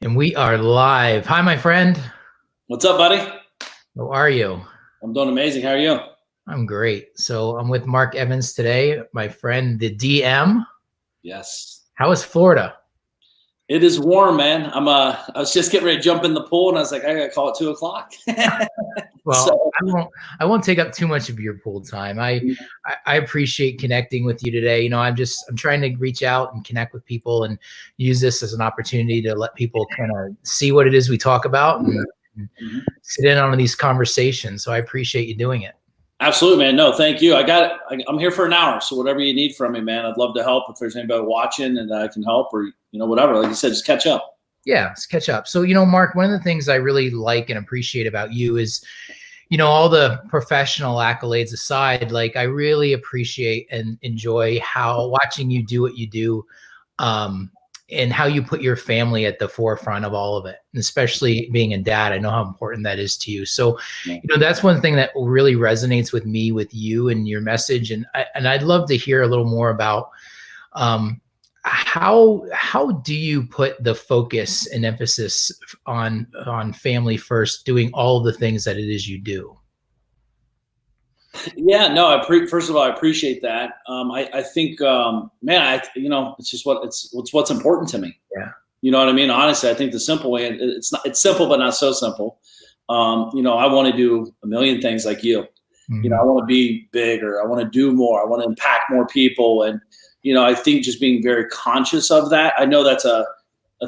And we are live. Hi, my friend. What's up, buddy? How are you? I'm doing amazing. How are you? I'm great. So I'm with Mark Evans today, my friend, the DM. Yes. How is Florida? It is warm, man. I was just getting ready to jump in the pool, and I was like, I gotta call it 2:00. Well, So, I won't take up too much of your pool time. I appreciate connecting with you today. You know, I'm trying to reach out and connect with people and use this as an opportunity to let people kind of see what it is we talk about and sit in on these conversations. So I appreciate you doing it. absolutely, man. No, thank you. I'm here for an hour, so whatever you need from me, man, I'd love to help. If there's anybody watching and I can help, or whatever, like you said, just catch up. Yeah, let's catch up. So, Mark, one of the things I really like and appreciate about you is, all the professional accolades aside, like I really appreciate and enjoy how watching you do what you do, and how you put your family at the forefront of all of it, and especially being a dad. I know how important that is to you. So, that's one thing that really resonates with me, with you and your message. And I'd love to hear a little more about, how do you put the focus and emphasis on family first, doing all the things that it is you do? Yeah, no, first of all, I appreciate that. I think, man, it's just what's important to me. Yeah. You know what I mean? Honestly, I think the simple way, it's simple, but not so simple. I want to do a million things like you. Mm-hmm. I want to be bigger. I want to do more. I want to impact more people. And, I think just being very conscious of that. I know that's a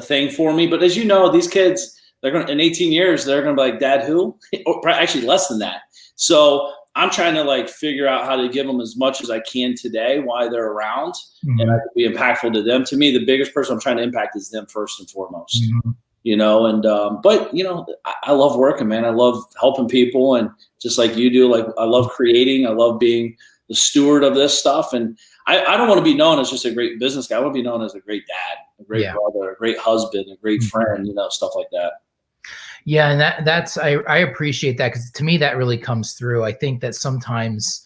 thing for me. But as you know, these kids, in 18 years, they're going to be like, Dad, who? Or actually less than that. So I'm trying to figure out how to give them as much as I can today while they're around, and I can be impactful to them. To me, the biggest person I'm trying to impact is them first and foremost. But I love working, man. I love helping people, and just like you do, I love creating. I love being the steward of this stuff, and I don't want to be known as just a great business guy. I want to be known as a great dad, a great brother, a great husband, a great friend, stuff like that. Yeah. And that's, I appreciate that, because to me, that really comes through. I think that sometimes,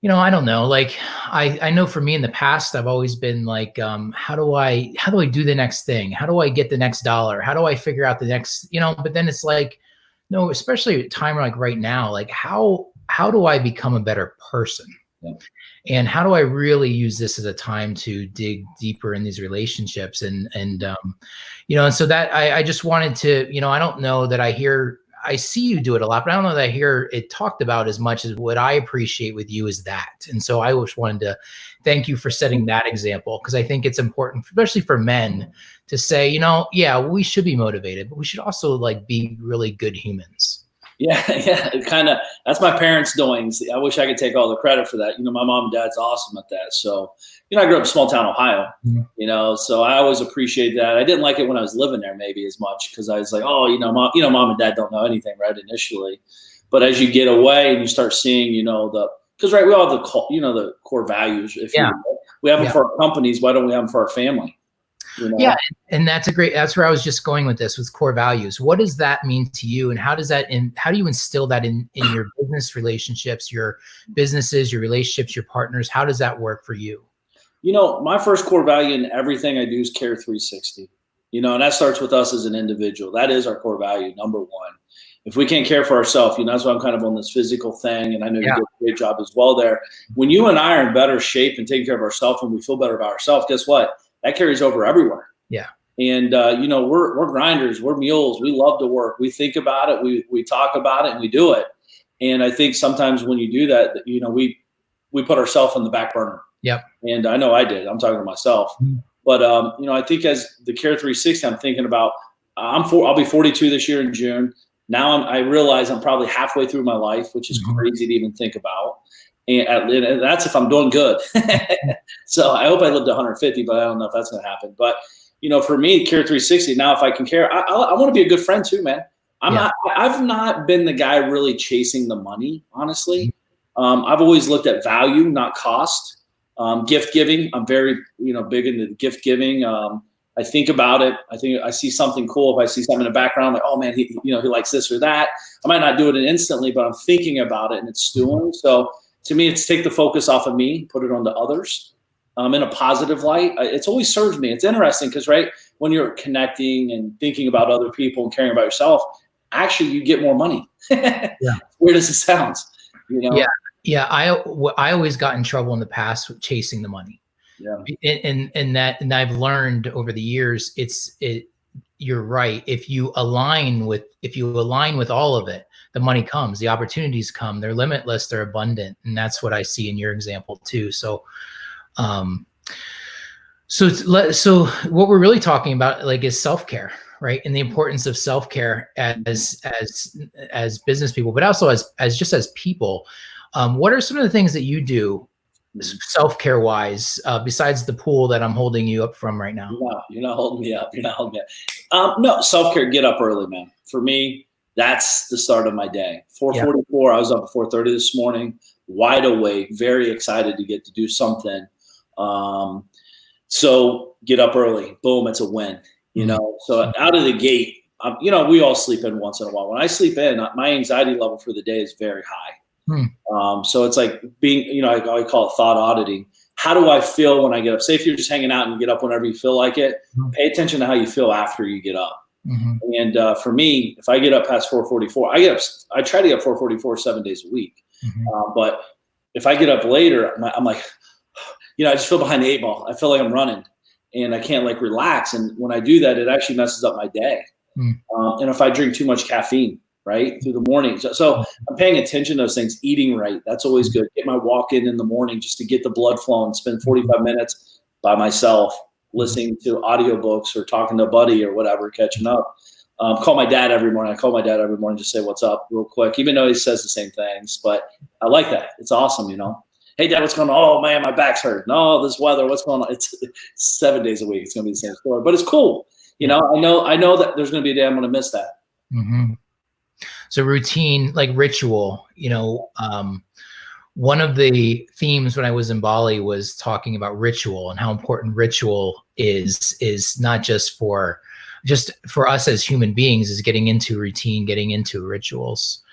I don't know, I know for me in the past, I've always been like, how do I do the next thing? How do I get the next dollar? How do I figure out the next, but then it's like, no, especially at a time like right now, like how do I become a better person? Yeah. And how do I really use this as a time to dig deeper in these relationships? And so that I just wanted to, I don't know that I see you do it a lot, but I don't know that I hear it talked about as much. As what I appreciate with you is that. And so I just wanted to thank you for setting that example, because I think it's important, especially for men, to say, yeah, we should be motivated, but we should also be really good humans. Yeah, it that's my parents' doings. I wish I could take all the credit for that. My mom and dad's awesome at that. So, I grew up in small town Ohio, so I always appreciate that. I didn't like it when I was living there maybe as much, because I was like, oh, mom and dad don't know anything, right, initially. But as you get away and you start seeing, we all have the core values. We have them for our companies. Why don't we have them for our family? Yeah. And that's where I was just going with this, with core values. What does that mean to you? And how do you instill that in your business relationships, your businesses, your relationships, your partners? How does that work for you? My first core value in everything I do is Care 360, and that starts with us as an individual. That is our core value, number one. If we can't care for ourselves, that's why I'm kind of on this physical thing. And I know you do a great job as well there. When you and I are in better shape and taking care of ourselves, and we feel better about ourselves, guess what? That carries over everywhere. Yeah. And, we're grinders, we're mules. We love to work. We think about it. We talk about it, and we do it. And I think sometimes when you do that, we put ourselves on the back burner. Yep. And I know I did. I'm talking to myself. But, I think as the Care 360, I'm thinking about, I'll be 42 this year in June. Now I realize I'm probably halfway through my life, which is crazy to even think about. And that's if I'm doing good. So I hope I live to 150, but I don't know if that's going to happen. But, for me, Care 360, now if I can care, I want to be a good friend too, man. I've not been the guy really chasing the money, honestly. I've always looked at value, not cost. Gift giving, I'm very, big into gift giving. I think about it. I think I see something cool. If I see something in the background, like, oh man, he likes this or that. I might not do it instantly, but I'm thinking about it and it's stewing. So to me, it's take the focus off of me, put it onto others in a positive light. It's always served me. It's interesting because, right, when you're connecting and thinking about other people and caring about yourself, actually you get more money. Yeah. Weird as it sounds, you know? Yeah. Yeah. I always got in trouble in the past with chasing the money. Yeah. And I've learned over the years, you're right. If you align with all of it, the money comes, the opportunities come, they're limitless, they're abundant. And that's what I see in your example too. So, so what we're really talking about like is self-care, right? And the importance of self-care as business people, but also as people. What are some of the things that you do self-care wise, besides the pool that I'm holding you up from right now? No, you're not holding me up. You're not holding me up. No, self-care, get up early, man. For me, that's the start of my day. 4:44, I was up at 4:30 this morning, wide awake, very excited to get to do something. So get up early, boom, it's a win, you know? So out of the gate, you know, we all sleep in once in a while. When I sleep in, my anxiety level for the day is very high. So it's like being, you know, I call it thought auditing. How do I feel when I get up? Say if you're just hanging out and you get up whenever you feel like it, pay attention to how you feel after you get up. And for me, if I get up past 4:44, I try to get up 4:44 7 days a week. But if I get up later, I'm like, you know, I just feel behind the 8 ball. I feel like I'm running and I can't like relax. And when I do that, it actually messes up my day. And if I drink too much caffeine, right, through the morning. So I'm paying attention to those things, eating right. That's always good. Get my walk in the morning just to get the blood flowing, spend 45 minutes by myself, listening to audiobooks or talking to a buddy or whatever, catching up. Call my dad every morning. I call my dad every morning, just say what's up real quick, even though he says the same things. But I like that. It's awesome, you know. Hey, Dad, what's going on? Oh, man, my back's hurt. No, this weather, what's going on? It's 7 days a week. It's going to be the same story. But it's cool. You know, I know that there's going to be a day I'm going to miss that. So routine, like ritual, you know, one of the themes when I was in Bali was talking about ritual and how important ritual is not just for us as human beings, is getting into routine, getting into rituals.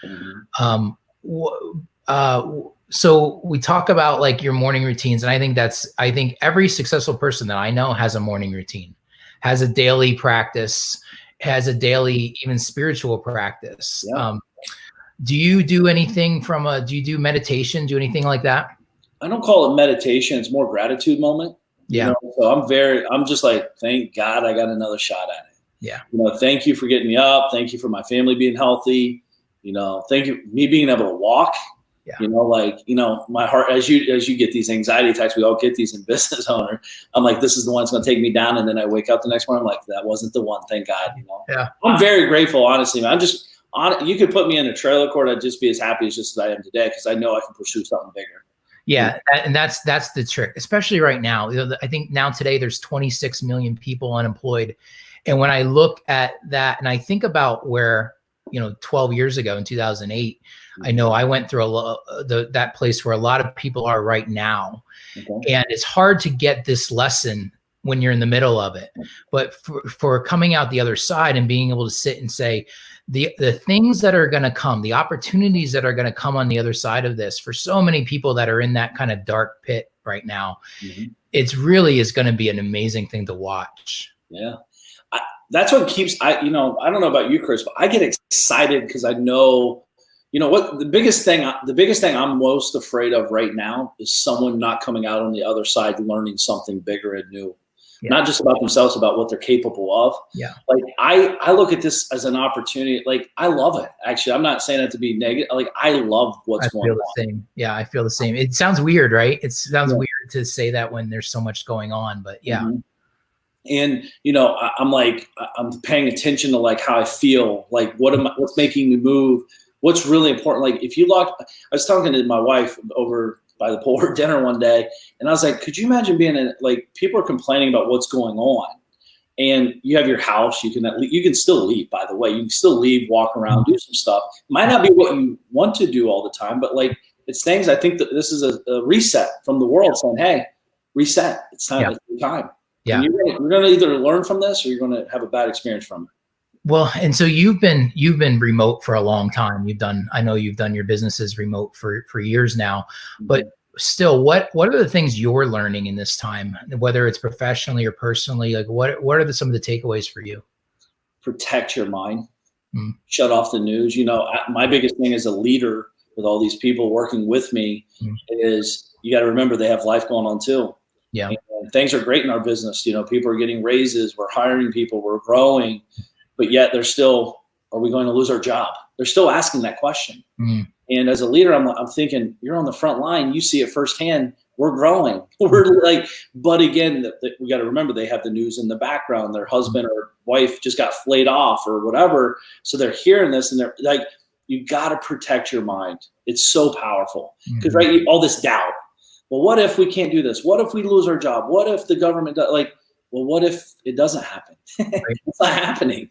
So we talk about like your morning routines. And I think every successful person that I know has a morning routine, has a daily practice, has a daily, even spiritual practice. Do you do anything do you do meditation? Do anything like that? I don't call it meditation. It's more gratitude moment. Yeah. You know? So I'm just like, thank God I got another shot at it. Yeah. You know, thank you for getting me up. Thank you for my family being healthy. You know, thank you, me being able to walk. Yeah. You know, like, you know, my heart, as you get these anxiety attacks, we all get these in business owner. I'm like, this is the one that's going to take me down. And then I wake up the next morning, I'm like, that wasn't the one. Thank God. You know, yeah. I'm very grateful, honestly, man. I'm just on, you could put me in a trailer court. I'd just be as happy as I am today, because I know I can pursue something bigger. Yeah. And that's the trick, especially right now. You know, I think now today there's 26 million people unemployed. And when I look at that and I think about where, you know, 12 years ago in 2008, I know I went through that place where a lot of people are right now. And it's hard to get this lesson when you're in the middle of it. But for coming out the other side and being able to sit and say, the things that are going to come, the opportunities that are going to come on the other side of this, for so many people that are in that kind of dark pit right now, it's really is going to be an amazing thing to watch. Yeah. That's what keeps, you know, I don't know about you, Chris, but I get excited because I know, you know what, the biggest thing I'm most afraid of right now is someone not coming out on the other side, learning something bigger and new, not just about themselves, about what they're capable of. Yeah. Like I look at this as an opportunity. Like, I love it. Actually, I'm not saying it to be negative. Like, I love what's going on. I feel the same. Yeah. I feel the same. It sounds weird, right? It sounds weird to say that when there's so much going on, but yeah. And, you know, I'm paying attention to like how I feel, like what's making me move, what's really important. Like if you I was talking to my wife over by the pool dinner one day, and I was like, could you imagine being like, people are complaining about what's going on, and you have your house, you can still leave, by the way, you can still leave, walk around, do some stuff. It might not be what you want to do all the time, but like, it's things, I think that this is a reset from the world saying, hey, reset. It's time. It's your time. Yeah. And you're going to either learn from this or you're going to have a bad experience from it. Well, and so you've been remote for a long time. I know you've done your businesses remote for years now, but still, what are the things you're learning in this time, whether it's professionally or personally? Like what are some of the takeaways for you? Protect your mind. Mm. Shut off the news. My biggest thing as a leader with all these people working with me is you got to remember they have life going on too. Yeah. And things are great in our business. People are getting raises. We're hiring people. We're growing. But yet they're still, are we going to lose our job? They're still asking that question. Mm. And as a leader, I'm thinking, you're on the front line. You see it firsthand. We're growing. We're like, but again, we got to remember they have the news in the background. Their husband or wife just got laid off or whatever. So they're hearing this and they're like, you got to protect your mind. It's so powerful because right, all this doubt. Well, what if we can't do this? What if we lose our job? What if the government does, like, well, what if it doesn't happen? It's not happening,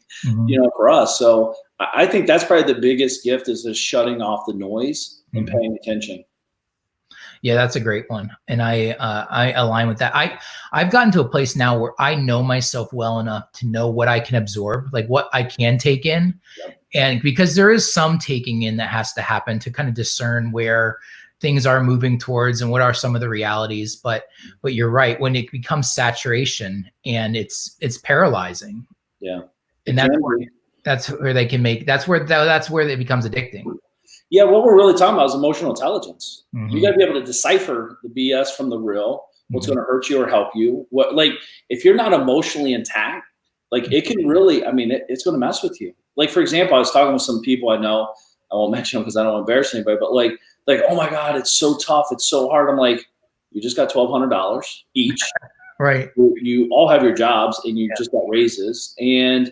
for us. So I think that's probably the biggest gift is just shutting off the noise and paying attention. Yeah, that's a great one. And I align with that. I've gotten to a place now where I know myself well enough to know what I can absorb, like what I can take in. Yep. And because there is some taking in that has to happen to kind of discern where things are moving towards and what are some of the realities. But you're right, when it becomes saturation and it's paralyzing. Yeah. And that's where they can make, that's where it becomes addicting. Yeah, what we're really talking about is emotional intelligence. You got to be able to decipher the BS from the real, what's going to hurt you or help you. Like, if you're not emotionally intact, like it can really, it's going to mess with you. Like, for example, I was talking with some people I know, I won't mention them because I don't want to embarrass anybody, but like, oh my God, it's so tough. It's so hard. I'm like, you just got $1,200 each. Right. You all have your jobs and you just got raises and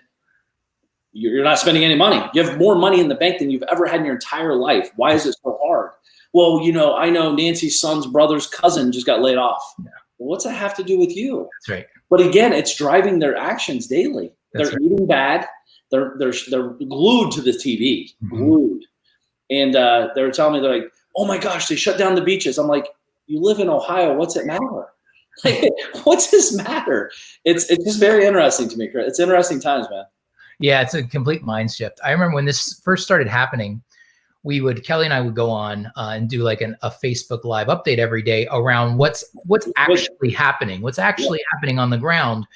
you're not spending any money. You have more money in the bank than you've ever had in your entire life. Why is it so hard? Well, I know Nancy's son's brother's cousin just got laid off. Yeah. Well, what's that have to do with you? That's right. But again, it's driving their actions daily. They're eating bad. They're glued to the TV, glued. And they were telling me, they're like, oh my gosh, they shut down the beaches. I'm like, you live in Ohio. What's it matter? Like, what's this matter? It's just very interesting to me, Chris. It's interesting times, man. Yeah, it's a complete mind shift. I remember when this first started happening, Kelly and I would go on and do like a Facebook Live update every day around what's actually happening, happening on the ground.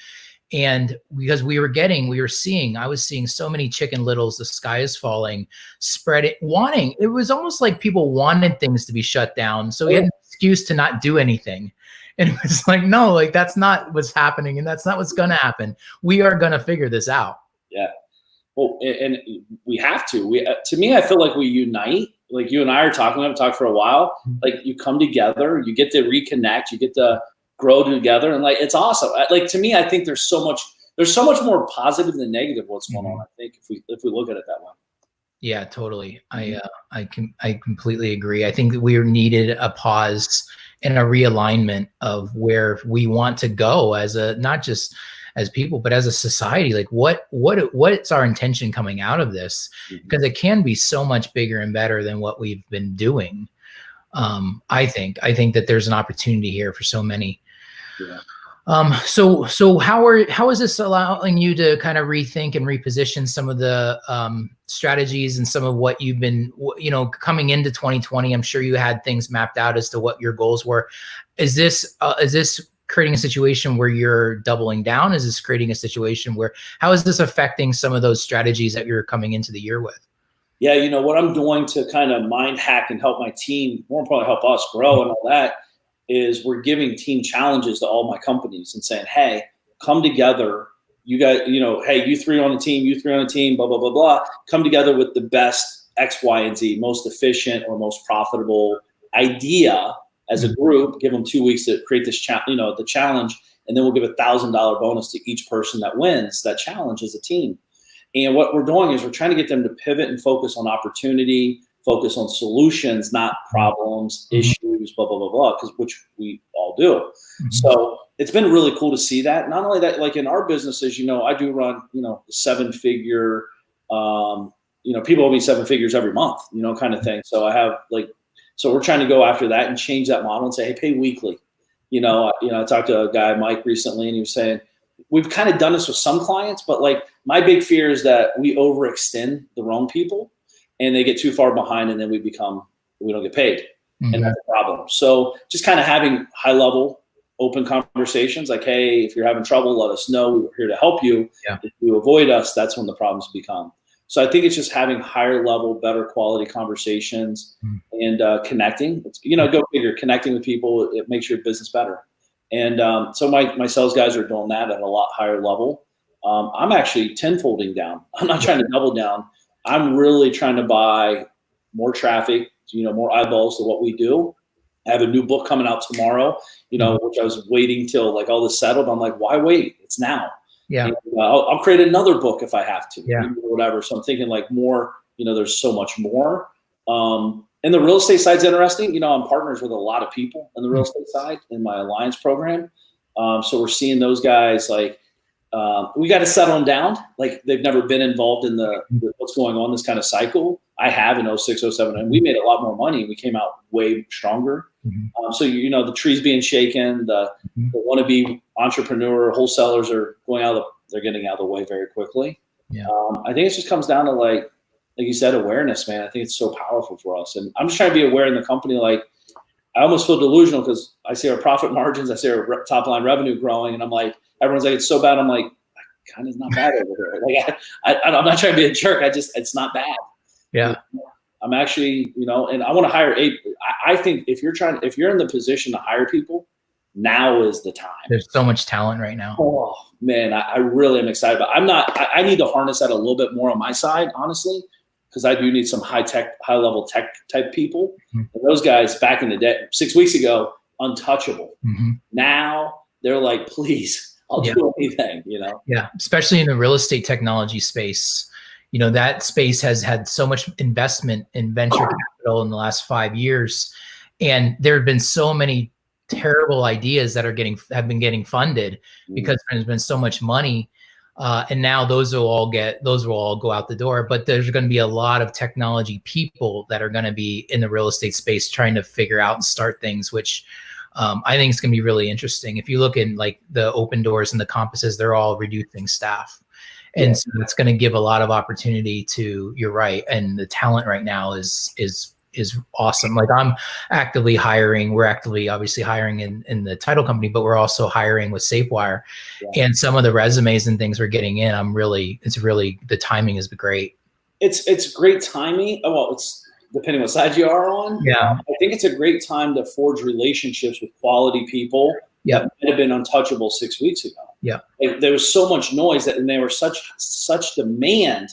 And because I was seeing so many Chicken Littles, the sky is falling, it was almost like people wanted things to be shut down. So we had an excuse to not do anything. And it was like, no, like that's not what's happening. And that's not what's going to happen. We are going to figure this out. Yeah. Well, and we have to. To me, I feel like we unite. Like you and I are talking. I've talked for a while. Like you come together, you get to reconnect, you get to grow together, and like it's awesome. Like to me, I think there's so much more positive than negative what's going on. I think if we look at it that way. Yeah, totally. I completely agree. I think we needed a pause and a realignment of where we want to go as not just as people, but as a society. Like what's our intention coming out of this? Because it can be so much bigger and better than what we've been doing. I think that there's an opportunity here for so many. Yeah. So how is this allowing you to kind of rethink and reposition some of the strategies and some of what you've been, coming into 2020? I'm sure you had things mapped out as to what your goals were. Is this creating a situation where you're doubling down? Is this creating a situation where, how is this affecting some of those strategies that you're coming into the year with? Yeah, what I'm doing to kind of mind hack and help my team, more importantly, help us grow and all that, is we're giving team challenges to all my companies and saying, hey, come together. You guys, hey, you three on a team, blah, blah, blah, blah. Come together with the best X, Y, and Z, most efficient or most profitable idea as a group. Give them 2 weeks to create this the challenge, and then we'll give $1,000 bonus to each person that wins that challenge as a team. And what we're doing is we're trying to get them to pivot and focus on opportunity, focus on solutions, not problems, issues, blah, blah, blah, blah, which we all do. So it's been really cool to see that. Not only that, like in our businesses, I do run, 7-figure, people owe me 7 figures every month, kind of thing. So I have so we're trying to go after that and change that model and say, hey, pay weekly. I talked to a guy, Mike, recently, and he was saying, we've kind of done this with some clients, but like my big fear is that we overextend the wrong people and they get too far behind and then we don't get paid. and that's a problem. So just kind of having high level open conversations like, hey, if you're having trouble, let us know. We're here to help you. Yeah. If you avoid us, that's when the problems become. So I think it's just having higher level, better quality conversations and connecting. It's, go figure, connecting with people, it makes your business better. And so my sales guys are doing that at a lot higher level. I'm actually tenfolding down. I'm not trying to double down. I'm really trying to buy more traffic, more eyeballs to what we do. I have a new book coming out tomorrow, which I was waiting till like all this settled. I'm like, why wait? It's now. Yeah. And, I'll create another book if I have to, yeah. or whatever. So I'm thinking like more, there's so much more. And the real estate side's interesting. I'm partners with a lot of people on the real estate side in my alliance program. So we're seeing those guys like, we got to settle them down. Like they've never been involved in the what's going on this kind of cycle. I have in 06, 07, and we made a lot more money. We came out way stronger. So, the tree's being shaken, the wannabe entrepreneur wholesalers are they're getting out of the way very quickly. Yeah. I think it just comes down to like you said, awareness, man. I think it's so powerful for us. And I'm just trying to be aware in the company. Like I almost feel delusional because I see our profit margins, I see our top line revenue growing. And I'm like, everyone's like, it's so bad. I'm like, kind of not bad over there. Like I'm not trying to be a jerk. It's not bad. Yeah. I'm actually, and I want to hire I think if you're in the position to hire people, now is the time. There's so much talent right now. Oh man, I really am excited. But I need to harness that a little bit more on my side, honestly, because I do need some high level tech type people. And those guys back in the day, 6 weeks ago, untouchable. Now they're like, please, I'll do anything, Yeah. Especially in the real estate technology space. That space has had so much investment in venture capital in the last 5 years. And there have been so many terrible ideas that have been getting funded because there's been so much money. And now those will all go out the door. But there's going to be a lot of technology people that are going to be in the real estate space trying to figure out and start things, which I think it's going to be really interesting. If you look in like the Open Doors and the Compasses, they're all reducing staff. And so that's going to give a lot of opportunity to, you're right. And the talent right now is awesome. Like I'm actively hiring. We're actively obviously hiring in the title company, but we're also hiring with SafeWire. And some of the resumes and things we're getting in, the timing is great. It's great timing. Well, it's depending what side you are on. Yeah. I think it's a great time to forge relationships with quality people that might have been untouchable 6 weeks ago. Yeah. Like, there was so much noise and they were such demand.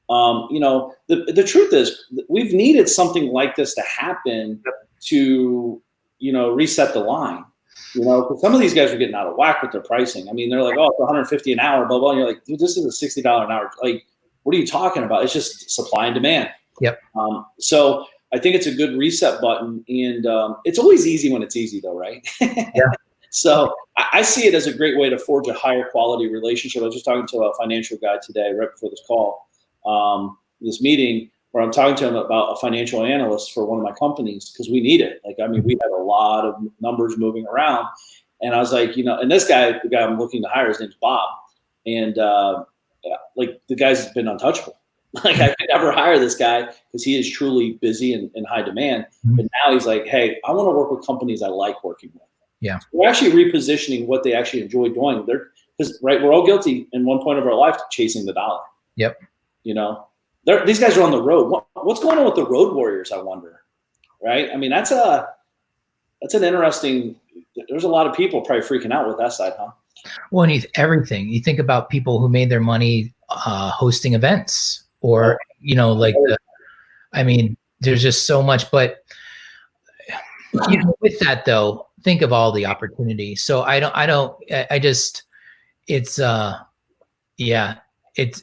The truth is we've needed something like this to happen to, reset the line. Because some of these guys are getting out of whack with their pricing. I mean, they're like, oh, it's $150 an hour, blah, blah. And you're like, dude, this is a $60 an hour. Like, what are you talking about? It's just supply and demand. Yep. So I think it's a good reset button. And it's always easy when it's easy though, right? Yeah. So I see it as a great way to forge a higher quality relationship. I was just talking to a financial guy today, right before this call, this meeting, where I'm talking to him about a financial analyst for one of my companies because we need it. Like, I mean, we have a lot of numbers moving around. And I was like, and this guy, the guy I'm looking to hire, his name's Bob. And like the guy's been untouchable. Like I could never hire this guy because he is truly busy and in high demand. But now he's like, hey, I want to work with companies I like working with. Yeah. So we're actually repositioning what they actually enjoy doing. Because we're all guilty in one point of our life chasing the dollar. Yep. These guys are on the road. What's going on with the road warriors, I wonder? Right? I mean, that's an interesting. There's a lot of people probably freaking out with that side, huh? Well, and everything. You think about people who made their money hosting events, or there's just so much. But with that though, think of all the opportunity. So it's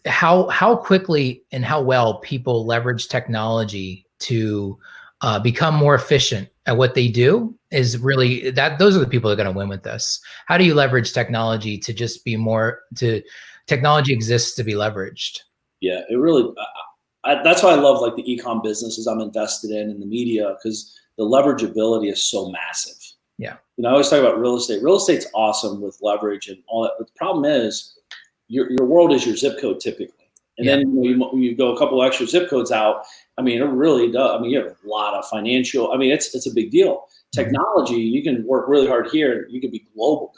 how quickly and how well people leverage technology to become more efficient at what they do is really those are the people that are going to win with this. How do you leverage technology to just be technology exists to be leveraged? Yeah, it really, that's why I love like the e-com businesses I'm invested in the media, because the leverageability is so massive. Yeah. I always talk about real estate. Real estate's awesome with leverage and all that. But the problem is your world is your zip code typically. And then you go a couple extra zip codes out. I mean, it really does. I mean, you have a lot of financial. I mean, it's a big deal. Technology, you can work really hard here. You can be global.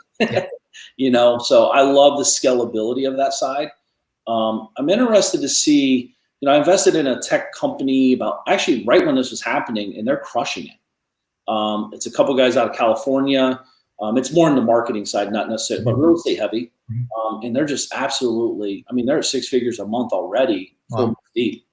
You know, so I love the scalability of that side. I'm interested to see. You know, I invested in a tech company about actually right when this was happening, and they're crushing it. It's a couple guys out of California. It's more in the marketing side, not necessarily, but real estate heavy. And they're just absolutely, I mean, they're at 6 figures a month already. Wow. Deep.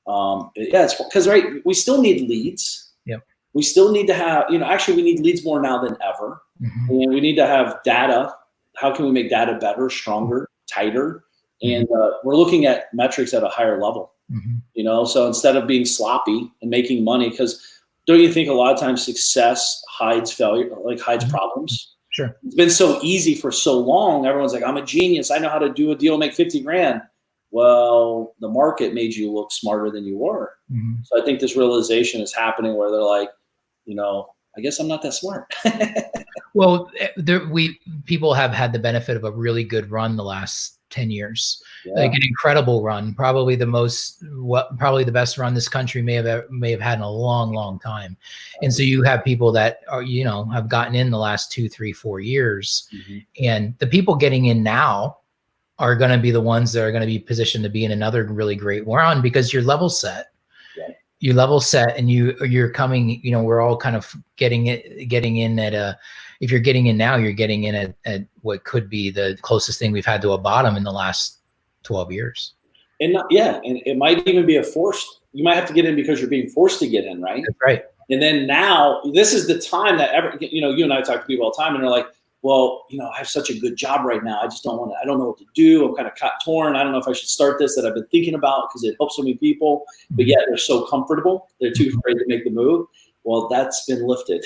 Yeah, it's because, right, we still need leads. Yep. We still need to have, you know, actually we need leads more now than ever. And we need to have data. How can we make data better, stronger, tighter? And we're looking at metrics at a higher level. You know, so instead of being sloppy and making money, because don't you think a lot of times success hides failure, like hides problems? Sure. It's been so easy for so long. Everyone's like, I'm a genius. I know how to do a deal, make 50 grand. Well, the market made you look smarter than you were. So I think this realization is happening where they're like, you know, I guess I'm not that smart. Well, people have had the benefit of a really good run the last 10 years, like an incredible run, probably the best run this country may have had in a long time. And so you have people that are, you know, have gotten in the last 2, 3, 4 years, and the people getting in now are going to be the ones that are going to be positioned to be in another really great run because you're level set. You level set and you're coming, you know, we're all kind of getting in at if you're getting in now, you're getting in at what could be the closest thing we've had to a bottom in the last 12 years. And and it might even be you might have to get in because you're being forced to get in, right? That's right. And then now this is the time that you know, you and I talk to people all the time and they're like, well, you know, I have such a good job right now. I don't know what to do. I'm kind of torn. I don't know if I should start this that I've been thinking about because it helps so many people, but yet they're so comfortable. They're too afraid to make the move. Well, that's been lifted.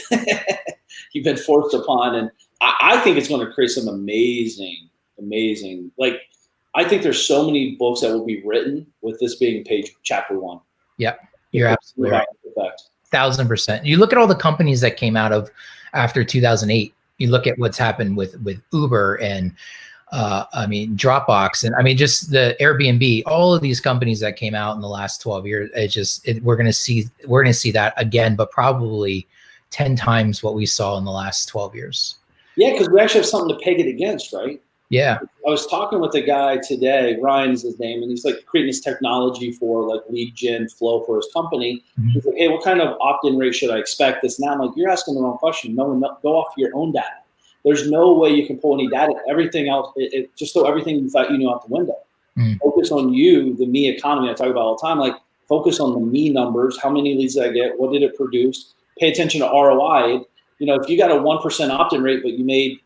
You've been forced upon. And I think it's going to create some amazing, like, I think there's so many books that will be written with this being chapter 1. Yep. You're absolutely right. 1,000%. You look at all the companies that came out of after 2008. You look at what's happened with Uber and I mean Dropbox and I mean just the Airbnb, all of these companies that came out in the last 12 years. We're going to see that again, but probably 10 times what we saw in the last 12 years. Yeah, because we actually have something to peg it against, right? Yeah. I was talking with a guy today, Ryan is his name, and he's like creating this technology for like lead gen flow for his company. He's like, hey, what kind of opt-in rate should I expect this? Now I'm like, you're asking the wrong question. No, go off your own data. There's no way you can pull any data. Everything else, just throw everything you thought you knew out the window. Focus on you, the me economy I talk about all the time. Like focus on the me numbers. How many leads did I get? What did it produce? Pay attention to ROI. You know, if you got a 1% opt-in rate, but you made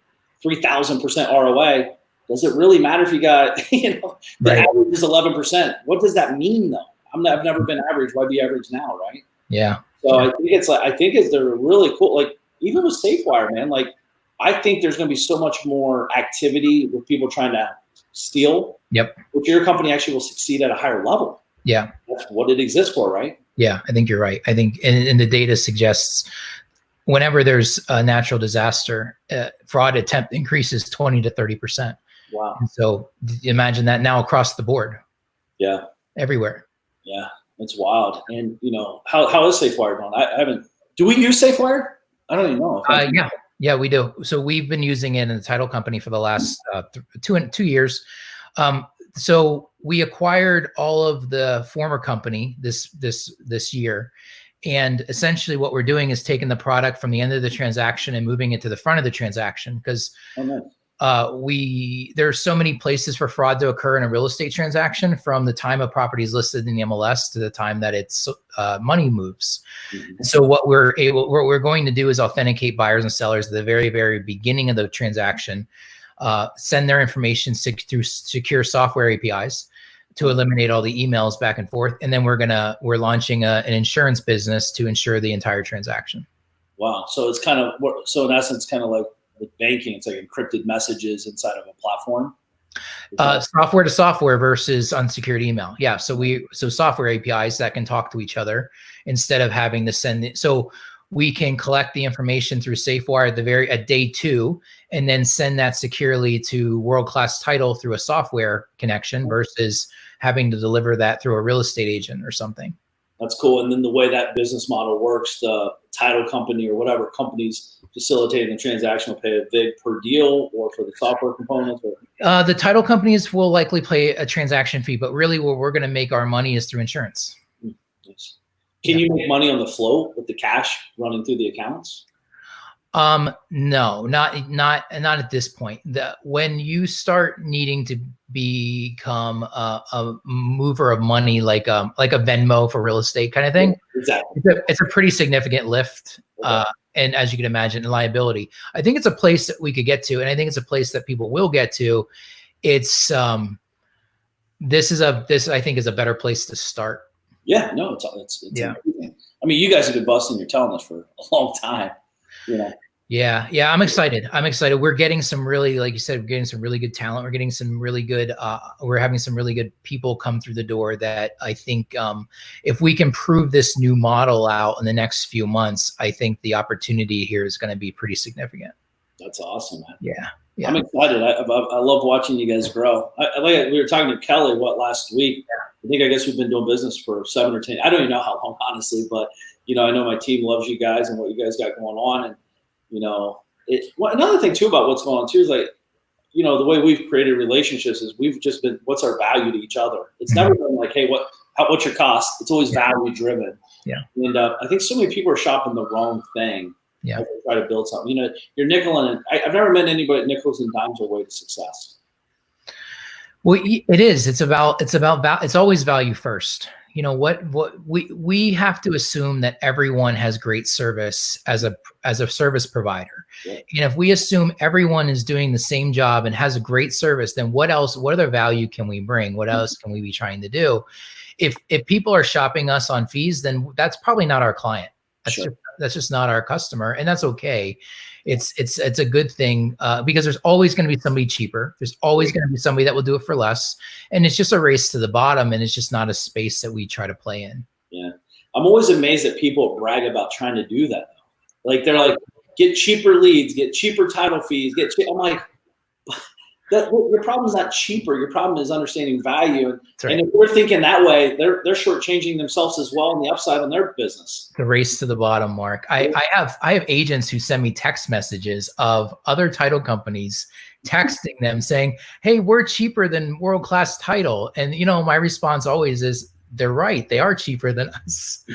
3,000% ROI, does it really matter if you got, you know, the average is 11%? What does that mean though? I've never been average. Why be average now, right? Yeah. So I think they're really cool. Like even with SafeWire, man, like I think there's going to be so much more activity with people trying to steal. Yep. Which your company actually will succeed at a higher level. Yeah. That's what it exists for, right? Yeah, I think you're right. I think, and the data suggests whenever there's a natural disaster, fraud attempt increases 20 to 30%. Wow. And so imagine that now across the board. Yeah. Everywhere. Yeah, it's wild. And you know, how is SafeWire going? I haven't. Do we use SafeWire? I don't even know. Yeah, we do. So we've been using it in the title company for the last 2 years. So we acquired all of the former company this year. And essentially what we're doing is taking the product from the end of the transaction and moving it to the front of the transaction because there's so many places for fraud to occur in a real estate transaction from the time a property is listed in the MLS to the time that it's money moves. So what we're going to do is authenticate buyers and sellers at the very, very beginning of the transaction, send their information through secure software APIs to eliminate all the emails back and forth. And then we're launching an insurance business to insure the entire transaction. Wow. So it's in essence, kind of like with banking, it's like encrypted messages inside of a platform. Software to software versus unsecured email. Yeah. So software APIs that can talk to each other instead of having to send it. So we can collect the information through SafeWire at day 2, and then send that securely to World Class Title through a software connection versus having to deliver that through a real estate agent or something. That's cool. And then the way that business model works, the title company or whatever companies facilitating the transaction will pay a VIG per deal, or for the software components? Or? The title companies will likely pay a transaction fee, but really where we're going to make our money is through insurance. Nice. Can you make money on the float with the cash running through the accounts? No, not at this point. When you start needing to become a mover of money, like a Venmo for real estate kind of thing, exactly, it's a pretty significant lift. Okay. And as you can imagine, liability. I think it's a place that we could get to, and I think it's a place that people will get to. It's this I think is a better place to start. Yeah, no, it's yeah. Amazing. I mean, you guys have been busting your tail on this for a long time. You know. Yeah. I'm excited. We're getting some really, like you said, we're getting some really good talent. We're getting some really good, we're having some really good people come through the door that I think if we can prove this new model out in the next few months, I think the opportunity here is going to be pretty significant. That's awesome, man. Yeah. I'm excited. I love watching you guys grow. We were talking to Kelly, last week? I guess we've been doing business for 7 or 10. I don't even know how long, honestly, but, I know my team loves you guys and what you guys got going on. And, another thing too about what's going on too is like, the way we've created relationships is we've just been, what's our value to each other? It's never been like, hey, what's your cost? It's always value driven. Yeah. And I think so many people are shopping the wrong thing. Yeah. As they try to build something. You're nickel and I've never met anybody at nickels and dimes are way to success. Well, it is. It's always value first. What we have to assume that everyone has great service as a service provider. Yeah. And if we assume everyone is doing the same job and has a great service, then what other value can we bring? What else can we be trying to do? If people are shopping us on fees, then that's probably not our client. That's just not our customer, and that's okay. It's a good thing because there's always going to be somebody cheaper. There's always going to be somebody that will do it for less, and it's just a race to the bottom, and it's just not a space that we try to play in. Yeah, I'm always amazed that people brag about trying to do that. Like they're like, get cheaper leads, get cheaper title fees, I'm like, your problem is not cheaper. Your problem is understanding value. Right. And if we're thinking that way, they're shortchanging themselves as well on the upside on their business. The race to the bottom, Mark. I have agents who send me text messages of other title companies texting them saying, hey, we're cheaper than World Class Title. And, my response always is, they're right. They are cheaper than us.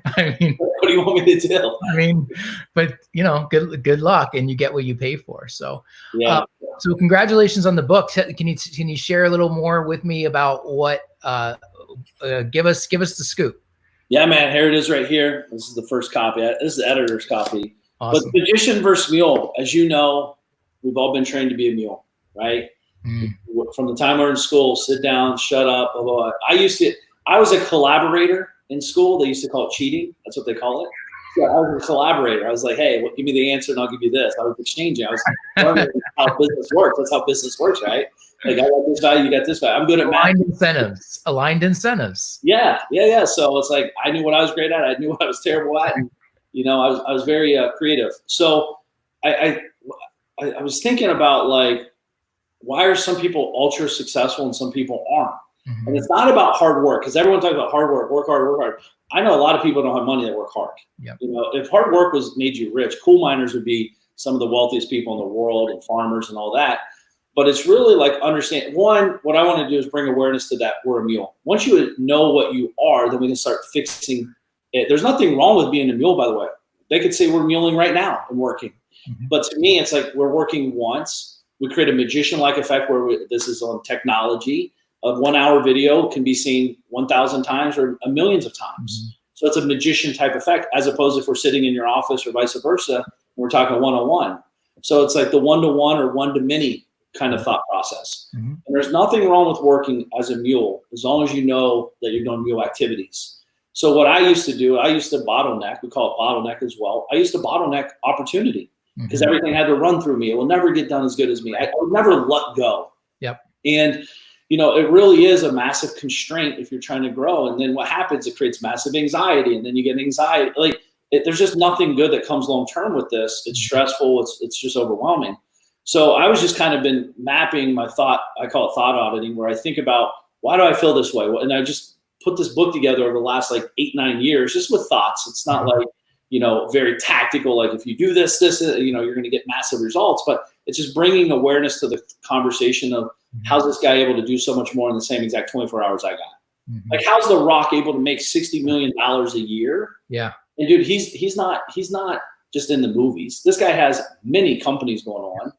I mean, what do you want me to do? I mean, but good luck, and you get what you pay for. So, yeah. So congratulations on the book. Can you share a little more with me about what? Give us the scoop. Yeah, man. Here it is, right here. This is the first copy. This is the editor's copy. Awesome. But magician versus mule, as you know, we've all been trained to be a mule, right? From the time we're in school, sit down, shut up, blah, blah, blah. I was a collaborator in school. They used to call it cheating. That's what they call it. So I was a collaborator. I was like, hey, give me the answer and I'll give you this. I was exchanging. I was learning how business works. That's how business works, right? Like, I got this value, you got this value. I'm good at math. Aligned incentives. Yeah. So it's like, I knew what I was great at. I knew what I was terrible at. And, I was very creative. So I was thinking about, like, why are some people ultra successful and some people aren't? Mm-hmm. And it's not about hard work, because everyone talks about hard work, work hard. I know a lot of people don't have money that work hard. Yep. If hard work made you rich, coal miners would be some of the wealthiest people in the world, and farmers and all that. But it's really like, understand, one, what I want to do is bring awareness to that we're a mule. Once you know what you are, then we can start fixing it. There's nothing wrong with being a mule, by the way. They could say we're muling right now and working. Mm-hmm. But to me, it's like we're working once. We create a magician-like effect where this is on technology. A 1 hour video can be seen 1,000 times or millions of times. Mm-hmm. So it's a magician type effect, as opposed to if we're sitting in your office or vice versa, and we're talking one-on-one. So it's like the one-to-one or one-to-many kind of thought process. Mm-hmm. And there's nothing wrong with working as a mule, as long as you know that you're doing mule activities. So what I used to do, I used to bottleneck. We call it bottleneck as well. I used to bottleneck opportunity, because everything had to run through me. It will never get done as good as me. I would never let go. Yep. And, it really is a massive constraint if you're trying to grow. And then what happens, it creates massive anxiety. And then you get anxiety. Like, there's just nothing good that comes long term with this. It's stressful. It's just overwhelming. So I was just kind of been mapping my thought. I call it thought auditing, where I think about, why do I feel this way? And I just put this book together over the last like 8-9 years, just with thoughts. It's not like, very tactical. Like if you do this, you're going to get massive results, but it's just bringing awareness to the conversation of how's this guy able to do so much more in the same exact 24 hours I got? Like, how's The Rock able to make $60 million a year? Yeah. And dude, he's not just in the movies. This guy has many companies going on.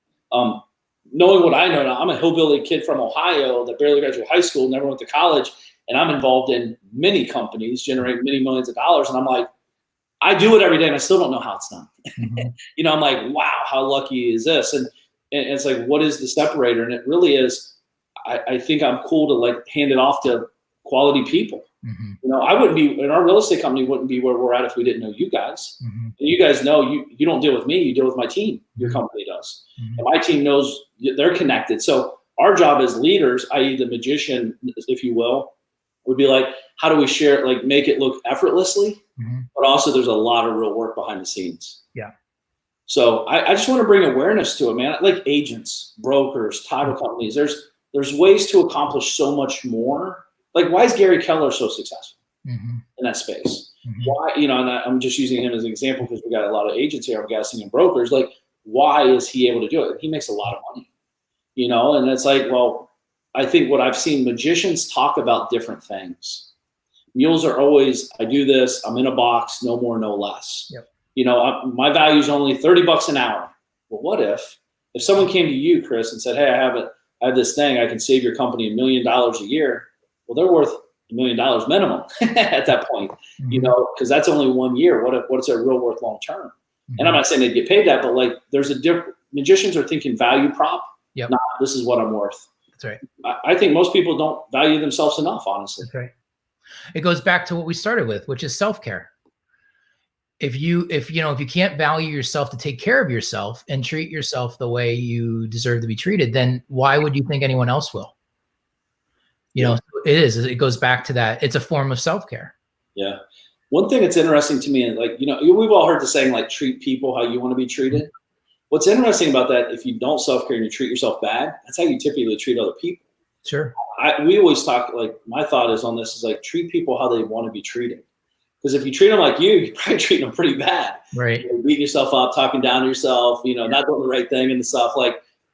Knowing what I know now, I'm a hillbilly kid from Ohio that barely graduated high school, never went to college, and I'm involved in many companies, generating many millions of dollars. And I'm like, I do it every day, and I still don't know how it's done. I'm like, wow, how lucky is this? And it's like, what is the separator? And it really is, I think I'm cool to like hand it off to quality people. I wouldn't be, and our real estate company wouldn't be where we're at if we didn't know you guys. And you guys know you don't deal with me, you deal with my team. Your company does. And my team knows they're connected. So our job as leaders, i.e. the magician, if you will, would be like, how do we share it, like make it look effortlessly, but also there's a lot of real work behind the scenes. Yeah. So I just want to bring awareness to it, man. Like agents, brokers, title companies, there's ways to accomplish so much more. Like, why is Gary Keller so successful in that space? Why, and I'm just using him as an example because we got a lot of agents here, I'm guessing, and brokers. Like, why is he able to do it? He makes a lot of money, and it's like, well, I think what I've seen magicians talk about different things. Mules are always, I do this, I'm in a box, no more, no less. Yep. My value is only $30 an hour. Well, what if someone came to you, Chris, and said, hey, I have this thing, I can save your company $1 million a year. Well, they're worth $1 million minimum at that point, because that's only 1 year. What's their real worth long term? And I'm not saying they get paid that, but like there's a different, magicians are thinking value prop. Yep. Not this is what I'm worth. That's right. I think most people don't value themselves enough, honestly. That's right. It goes back to what we started with, which is self-care. If you can't value yourself to take care of yourself and treat yourself the way you deserve to be treated, then why would you think anyone else will? It goes back to that. It's a form of self-care. Yeah. One thing that's interesting to me, like, we've all heard the saying, like, treat people how you want to be treated. What's interesting about that, if you don't self-care and you treat yourself bad, that's how you typically treat other people. Sure. We always talk, like, my thought is on this is like, treat people how they want to be treated. Because if you treat them like you're probably treating them pretty bad. Right. Beating yourself up, talking down to yourself, not doing the right thing and stuff.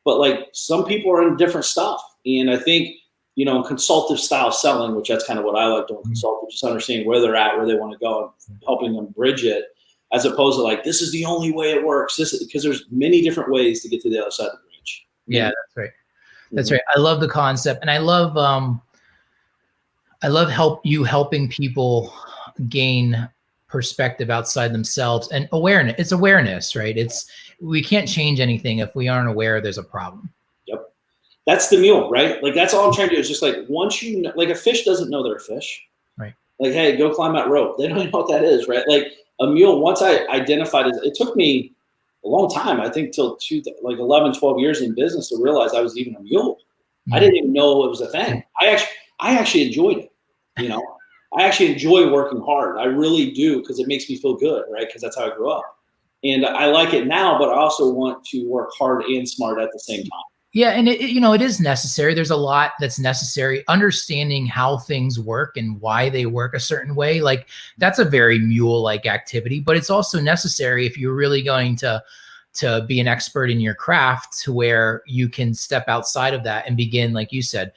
But some people are in different stuff. And I think, in consultative style selling, which that's kind of what I like doing, consultative, just understanding where they're at, where they want to go, and helping them bridge it, as opposed to like, this is the only way it works. Because there's many different ways to get to the other side of the bridge. Yeah, that's right. That's right. I love the concept, and I love helping people gain perspective outside themselves and awareness. It's awareness, right? We can't change anything if we aren't aware there's a problem. Yep. That's the mule, right? Like, that's all I'm trying to do is just like, once like a fish doesn't know they're a fish. Right. Like, hey, go climb that rope. They don't even know what that is, right? Like a mule, once I identified it took me a long time, I think till 11, 12 years in business to realize I was even a mule. I didn't even know it was a thing. I actually enjoyed it. I actually enjoy working hard. I really do, because it makes me feel good, right? Because that's how I grew up. And I like it now, but I also want to work hard and smart at the same time. Yeah, and it is necessary. There's a lot that's necessary. Understanding how things work and why they work a certain way, like that's a very mule-like activity, but it's also necessary if you're really going to be an expert in your craft, to where you can step outside of that and begin, like you said,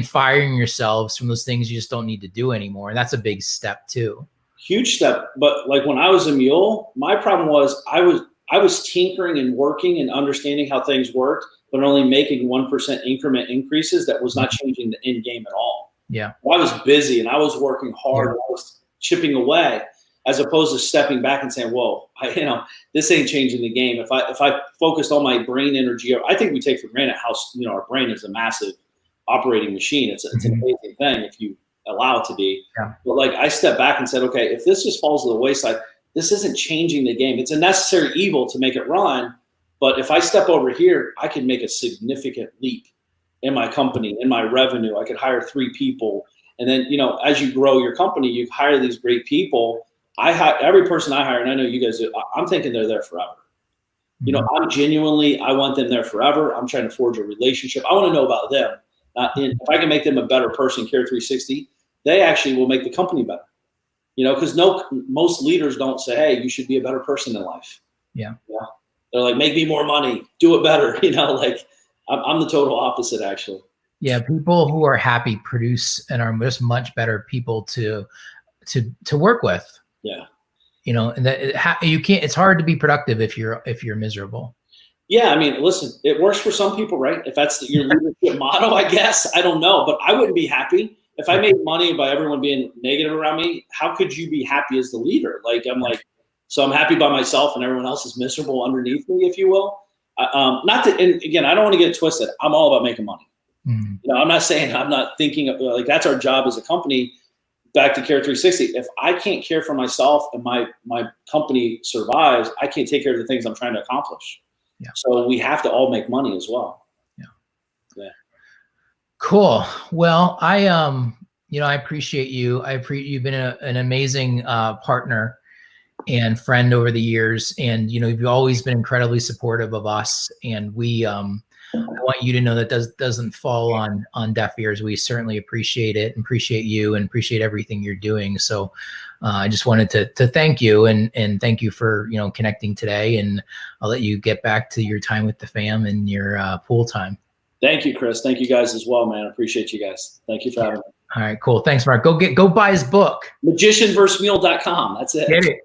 firing yourselves from those things you just don't need to do anymore. And that's a big step too. Huge step. But like when I was a mule, my problem was I was tinkering and working and understanding how things worked, but only making 1% increment increases. That was not changing the end game at all. Yeah. I was busy and I was working hard. Yeah. I was chipping away, as opposed to stepping back and saying, whoa, this ain't changing the game. If I focused all my brain energy, I think we take for granted how, our brain is a massive operating machine. It's an amazing thing if you allow it to be. Yeah. But like, I stepped back and said, okay, if this just falls to the wayside, this isn't changing the game. It's a necessary evil to make it run. But if I step over here, I can make a significant leap in my company, in my revenue. I could hire 3 people. And then, as you grow your company, you hire these great people. every person I hire, and I know you guys do, I'm thinking they're there forever. You know, I want them there forever. I'm trying to forge a relationship. I want to know about them. And if I can make them a better person, Care 360, they actually will make the company better. You know, because most leaders don't say, hey, you should be a better person in life. Yeah. They're like, make me more money, do it better. You know, like I'm the total opposite, actually. Yeah, people who are happy produce and are just much better people to work with. Yeah. You know, and that you can't. It's hard to be productive if you're miserable. Yeah, I mean, listen, it works for some people, right? If that's your leadership motto, I guess. I don't know, but I wouldn't be happy if I made money by everyone being negative around me. How could you be happy as the leader? Like, so I'm happy by myself and everyone else is miserable underneath me, if you will. Not to, and again, I don't want to get it twisted. I'm all about making money. You know, I'm not saying, I'm not thinking of, like, that's our job as a company. Back to Care 360. If I can't care for myself and my company survives, I can't take care of the things I'm trying to accomplish. Yeah. So we have to all make money as well. Yeah. Cool. Well, I appreciate you. You've been an amazing partner and friend over the years. And, you know, you've always been incredibly supportive of us. And I want you to know that doesn't fall on deaf ears. We certainly appreciate it, and appreciate you, and appreciate everything you're doing. So I just wanted to thank you and thank you for, you know, connecting today. And I'll let you get back to your time with the fam and your pool time. Thank you, Chris. Thank you guys as well, man. I appreciate you guys. Thank you for having me. All right, cool. Thanks, Mark. Go buy his book. Magicianversusmule.com. That's it. Get it.